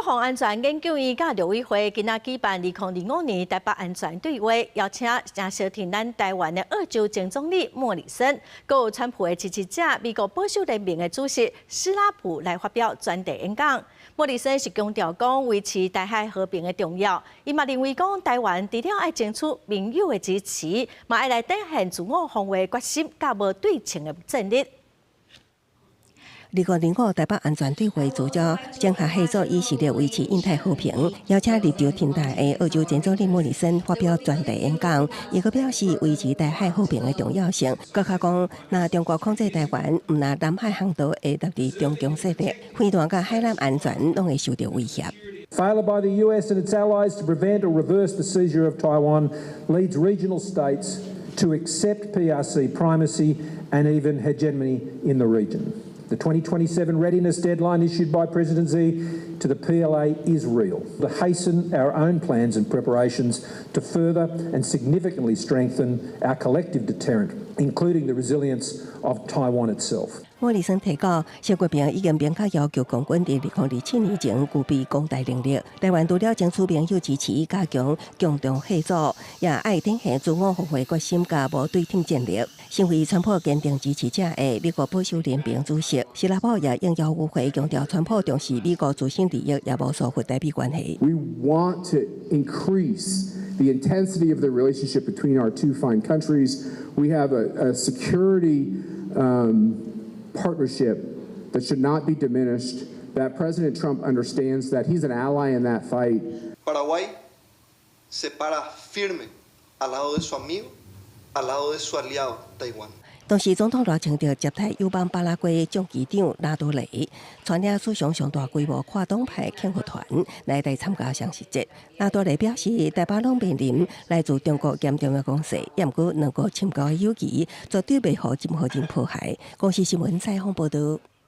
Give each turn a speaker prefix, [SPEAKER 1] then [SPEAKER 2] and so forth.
[SPEAKER 1] 防安全研究院甲陆委会今仔举办2025年台北安全对话，邀请正小听咱台湾的澳洲前总理莫里森，佮有川普的支持者、美国保守联盟的主席斯拉普来发表专题演讲。莫里森是强调讲维持台海和平的重要，伊嘛认为讲台湾除了爱争取盟友的支持，嘛爱来展现自我防卫决心，甲无对称的战力。
[SPEAKER 2] 2005台北安全对话主角将下合作以系列维持印太和平，邀请立场挺台的澳洲前总理莫里森发表专题演讲。伊阁表示维持台海和平的重要性，阁较讲，若中国控制台湾，毋若南海航道会达至中共势力，飞弹甲海南安全拢会受到威胁。
[SPEAKER 3] Failure by the US and its allies to prevent or reverse the seizure of Taiwan leads regional states to accept PRC primacy and even hegemony in the region. The 2027 readiness deadline issued by President Xi to the PLA is real. To hasten our own plans and preparations to further and significantly strengthen our collective deterrent, including the resilience of Taiwan itself.
[SPEAKER 2] 莫里森提到，习近平已经明确要求共军伫2027年前具备攻台能力。台湾除了争取盟友支持，加强共同合作，也爱展现自我防卫决心，甲无对称战力。身为川普坚定支持者的美国保守联盟主席斯拉普也应邀与会，强调川普重视美国自身利益，也无疏忽台美关系。
[SPEAKER 4] We want to increase the intensity of the relationship between our two fine countries. We have a security partnership that should not be diminished, that President Trump understands that he's an ally in that fight.
[SPEAKER 5] Paraguay se para firme al lado de su amigo, al lado de su aliado Taiwán.
[SPEAKER 2] 同时，总统也强调接待友邦巴拉圭总局长拉多雷，带领史上上大规模跨党派庆贺团来台参加相事节。拉多雷表示，台北拢面临来自中国严重的攻势，也毋过两国深厚的友谊绝对袂互任何人迫害。公司新闻采访报道。